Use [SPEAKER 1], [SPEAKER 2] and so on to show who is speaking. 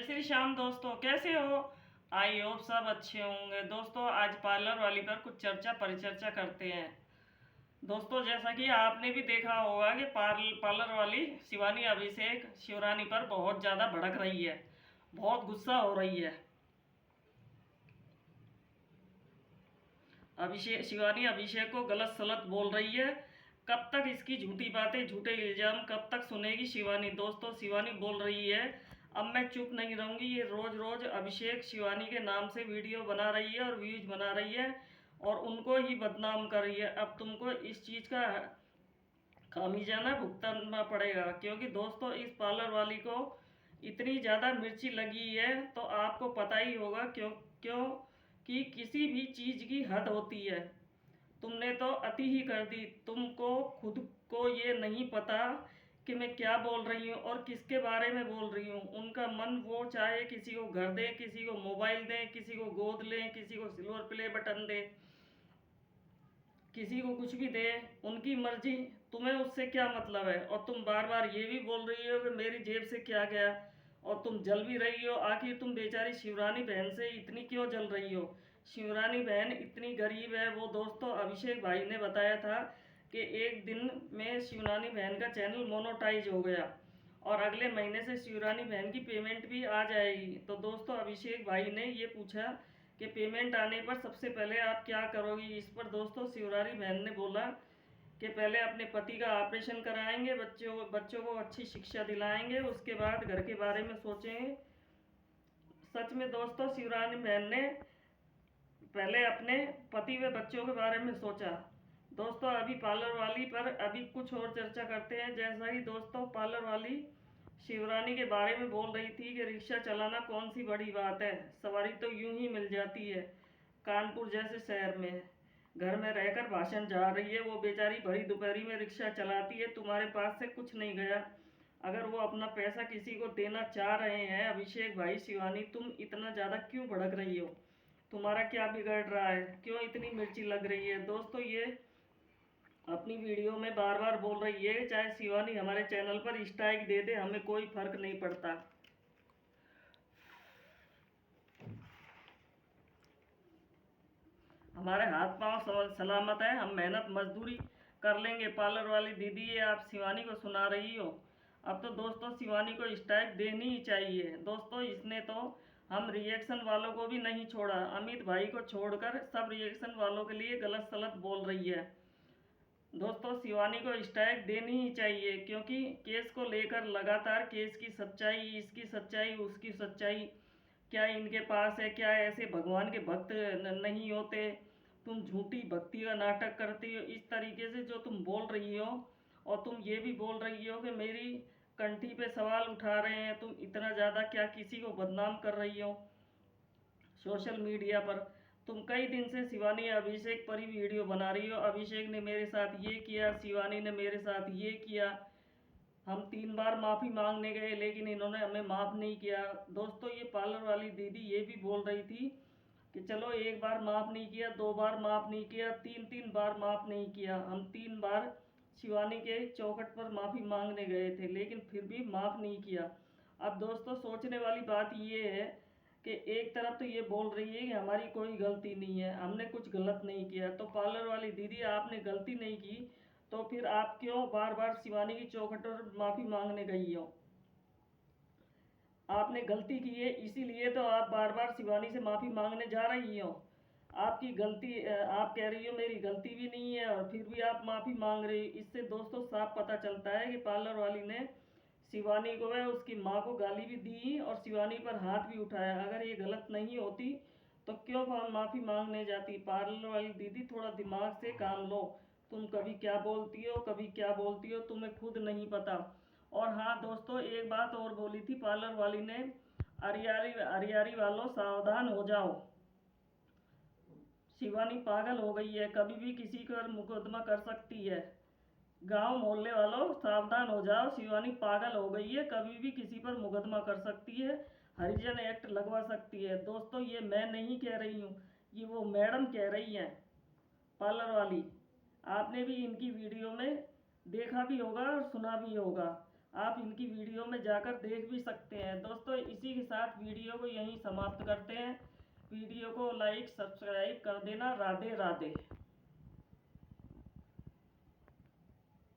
[SPEAKER 1] श्री श्याम दोस्तों, कैसे हो? आई होप सब अच्छे होंगे। दोस्तों, आज पार्लर वाली पर कुछ चर्चा परिचर्चा करते हैं। दोस्तों, जैसा कि आपने भी देखा होगा कि पार्लर वाली शिवानी अभिषेक शिवरानी पर बहुत ज़्यादा भड़क रही है, बहुत गुस्सा हो रही है। शिवानी अभिषेक को गलत सलत बोल रही है। कब तक इसकी झूठी बातें, झूठे इल्ज़ाम कब तक सुनेगी शिवानी? दोस्तों, शिवानी बोल रही है, अब मैं चुप नहीं रहूँगी। ये रोज़ रोज़ अभिषेक शिवानी के नाम से वीडियो बना रही है और व्यूज बना रही है और उनको ही बदनाम कर रही है। अब तुमको इस चीज़ का खामियाजा भुगतना पड़ेगा, क्योंकि दोस्तों इस पार्लर वाली को इतनी ज़्यादा मिर्ची लगी है तो आपको पता ही होगा क्यों क्यों कि किसी भी चीज़ की हद होती है। तुमने तो अति ही कर दी। तुमको खुद को ये नहीं पता कि मैं क्या बोल रही हूँ और किसके बारे में बोल रही हूँ। उनका मन, वो चाहे किसी को घर दें, किसी को मोबाइल दें, किसी को गोद लें, किसी को सिल्वर प्ले बटन दें, किसी को कुछ भी दे, उनकी मर्जी। तुम्हें उससे क्या मतलब है? और तुम बार बार ये भी बोल रही हो कि मेरी जेब से क्या गया, और तुम जल भी रही हो। आखिर तुम बेचारी शिवरानी बहन से इतनी क्यों जल रही हो? शिवरानी बहन इतनी गरीब है। वो दोस्तों अभिषेक भाई ने बताया था कि एक दिन में शिवरानी बहन का चैनल मोनोटाइज हो गया और अगले महीने से शिवरानी बहन की पेमेंट भी आ जाएगी। तो दोस्तों अभिषेक भाई ने ये पूछा कि पेमेंट आने पर सबसे पहले आप क्या करोगी? इस पर दोस्तों शिवरानी बहन ने बोला कि पहले अपने पति का ऑपरेशन कराएंगे, बच्चों को अच्छी शिक्षा दिलाएंगे, उसके बाद घर के बारे में सोचेंगे। सच में दोस्तों शिवरानी बहन ने पहले अपने पति व बच्चों के बारे में सोचा। दोस्तों अभी पार्लर वाली पर अभी कुछ और चर्चा करते हैं। जैसा ही दोस्तों पार्लर वाली शिवरानी के बारे में बोल रही थी कि रिक्शा चलाना कौन सी बड़ी बात है, सवारी तो यूं ही मिल जाती है कानपुर जैसे शहर में। घर में रहकर भाषण जा रही है वो बेचारी, भरी दोपहरी में रिक्शा चलाती है। तुम्हारे पास से कुछ नहीं गया। अगर वो अपना पैसा किसी को देना चाह रहे हैं, अभिषेक भाई शिवानी तुम इतना ज़्यादा क्यों भड़क रही हो? तुम्हारा क्या बिगड़ रहा है? क्यों इतनी मिर्ची लग रही है? दोस्तों ये अपनी वीडियो में बार बार बोल रही है चाहे शिवानी हमारे चैनल पर स्ट्राइक दे दे, हमें कोई फर्क नहीं पड़ता। हमारे हाथ पांव सलामत है, हम मेहनत मजदूरी कर लेंगे। पार्लर वाली दीदी ये आप शिवानी को सुना रही हो? अब तो दोस्तों शिवानी को स्ट्राइक देनी ही चाहिए। दोस्तों इसने तो हम रिएक्शन वालों को भी नहीं छोड़ा, अमित भाई को छोड़कर सब रिएक्शन वालों के लिए गलत सलत बोल रही है। दोस्तों शिवानी को स्ट्राइक देनी ही चाहिए, क्योंकि केस को लेकर लगातार केस की सच्चाई, इसकी सच्चाई, उसकी सच्चाई, क्या इनके पास है? क्या ऐसे भगवान के भक्त नहीं होते? तुम झूठी भक्ति का नाटक करती हो इस तरीके से जो तुम बोल रही हो। और तुम ये भी बोल रही हो कि मेरी कंठी पे सवाल उठा रहे हैं। तुम इतना ज़्यादा क्या किसी को बदनाम कर रही हो सोशल मीडिया पर? तुम कई दिन से शिवानी अभिषेक पर ही वीडियो बना रही हो। अभिषेक ने मेरे साथ ये किया, शिवानी ने मेरे साथ ये किया, हम 3 बार माफ़ी मांगने गए लेकिन इन्होंने हमें माफ़ नहीं किया। दोस्तों ये पार्लर वाली दीदी ये भी बोल रही थी कि चलो 1 बार माफ़ नहीं किया, 2 बार माफ़ नहीं किया, 3 बार माफ़ नहीं किया। हम 3 बार शिवानी के चौखट पर माफ़ी मांगने गए थे लेकिन फिर भी माफ़ नहीं किया। अब दोस्तों सोचने वाली बात ये है कि एक तरफ तो ये बोल रही है कि हमारी कोई गलती नहीं है, हमने कुछ गलत नहीं किया। तो पार्लर वाली दीदी आपने गलती नहीं की तो फिर आप क्यों बार बार शिवानी की चौखट पर माफ़ी मांगने गई हो? आपने गलती की है इसीलिए तो आप बार बार शिवानी से माफ़ी मांगने जा रही हो। आपकी गलती, आप कह रही हो मेरी गलती भी नहीं है और फिर भी आप माफ़ी मांग रही हो। इससे दोस्तों साफ पता चलता है कि पार्लर वाली ने शिवानी को व उसकी माँ को गाली भी दी और शिवानी पर हाथ भी उठाया। अगर ये गलत नहीं होती तो क्यों माफ़ी मांगने जाती? पार्लर वाली दीदी थोड़ा दिमाग से काम लो। तुम कभी क्या बोलती हो, कभी क्या बोलती हो, तुम्हें खुद नहीं पता। और हाँ दोस्तों एक बात और बोली थी पार्लर वाली ने, अरियारी अरियारी वालों सावधान हो जाओ, शिवानी पागल हो गई है, कभी भी किसी पर मुकदमा कर सकती है। गांव मोहल्ले वालों सावधान हो जाओ, शिवानी पागल हो गई है, कभी भी किसी पर मुकदमा कर सकती है, हरिजन एक्ट लगवा सकती है। दोस्तों ये मैं नहीं कह रही हूँ, ये वो मैडम कह रही हैं पार्लर वाली। आपने भी इनकी वीडियो में देखा भी होगा और सुना भी होगा। आप इनकी वीडियो में जाकर देख भी सकते हैं। दोस्तों इसी के साथ वीडियो को यहीं समाप्त करते हैं। वीडियो को लाइक सब्सक्राइब कर देना। राधे राधे।